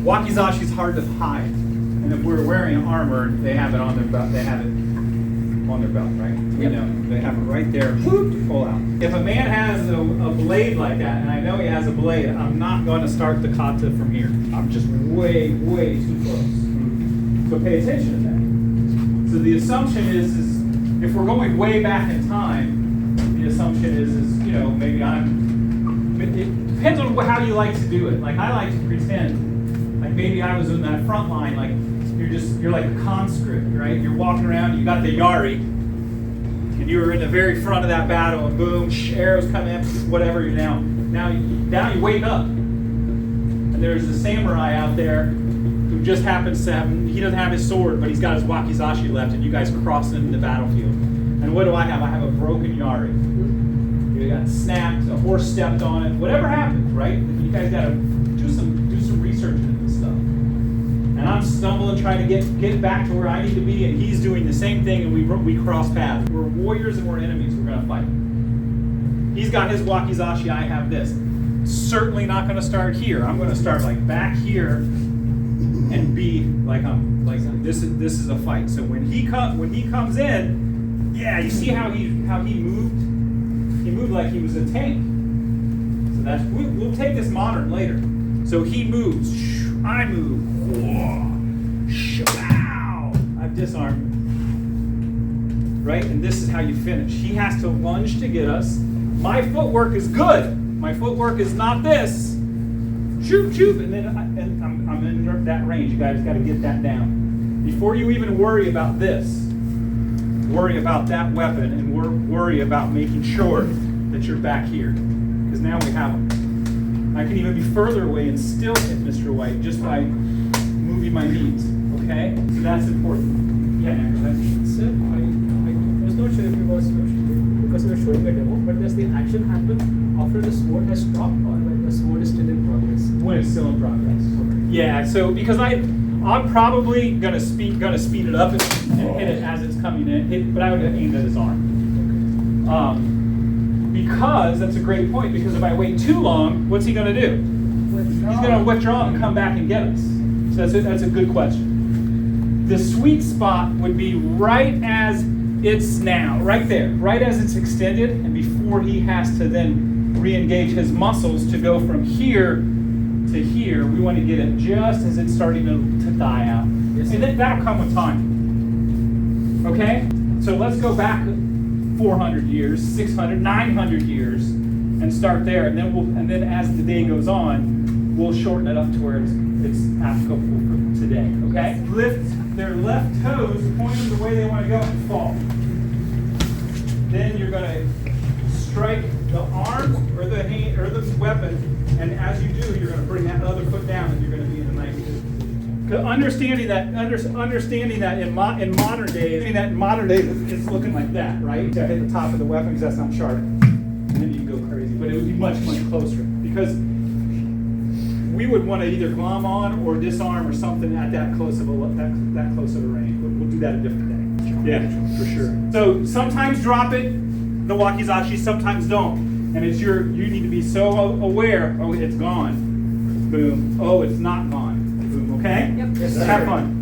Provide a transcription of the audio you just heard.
Wakizashi is hard to hide. And if we're wearing armor, they have it on their belt. They have it on their belt, right? We know. They have it right there, whoop, to pull out. If a man has a blade like that, and I know he has a blade, I'm not going to start the kata from here. I'm just way, way too close. So pay attention to that. So the assumption is if we're going way back in time, the assumption is you know, maybe it depends on how you like to do it. Like I like to pretend, like maybe I was in that front line, like you're like a conscript, right? You're walking around, you got the yari, and you were in the very front of that battle, and boom, arrows come in, whatever. You're now you wake up, and there's a samurai out there who just happens to have, he doesn't have his sword, but he's got his wakizashi left, and you guys cross into the battlefield. And what do I have? I have a broken yari. You got snapped, a horse stepped on it, whatever happened, right? You guys got to do some research into this stuff. And I'm stumbling, trying to get back to where I need to be, and he's doing the same thing, and we cross paths. We're warriors and we're enemies. We're going to fight. He's got his wakizashi. I have this. Certainly not going to start here. I'm going to start like back here, and be like this is a fight. So when he comes in, yeah, you see how he moved. He moved like he was a tank. So that's we'll take this modern later. So he moves. I move. I've disarmed. Right? And this is how you finish. He has to lunge to get us. My footwork is good. My footwork is not this. Shoot, shoot, and then I'm in that range. You guys got to get that down. Before you even worry about this, worry about that weapon, and worry about making sure that you're back here. Because now we have them. I can even be further away and still hit Mr. White just by moving my knees. Okay? So that's important. Yeah, Sir, I was not sure if it was because we were showing a demo, but does the action happen after the sword has stopped or when the sword is still in progress? When it's still in progress. Okay. Yeah, so because I'm probably gonna speed it up and hit it as it's coming in, but I would have aimed at his arm. Because that's a great point. Because if I wait too long, what's he gonna do? He's gonna withdraw and come back and get us. So that's a good question. The sweet spot would be right as it's now, right there, right as it's extended, and before he has to then re-engage his muscles to go from here to here. We want to get it just as it's starting to die out. Yes, and that'll come with time. Okay? So let's go back 400 years, 600, 900 years, and start there. And then as the day goes on, we'll shorten it up to where it's applicable for today. Okay? Lift their left toes, point them the way they want to go, and fall. Then you're going to strike the arm or the hand or the weapon, and as you do, you're going to bring that other foot down, and you're going to be in a nice position. Understanding that in modern days, it's looking like that, right? To hit the top of the weapon because that's not sharp, and then you can go crazy. But it would be much closer because we would want to either glom on or disarm or something at that close of a range. We'll do that a different day. Yeah, for sure. So sometimes drop it, the wakizashi, sometimes don't. And it's you need to be so aware, oh, it's gone. Boom. Oh, it's not gone. Boom, okay? Yep. Yes, have fun.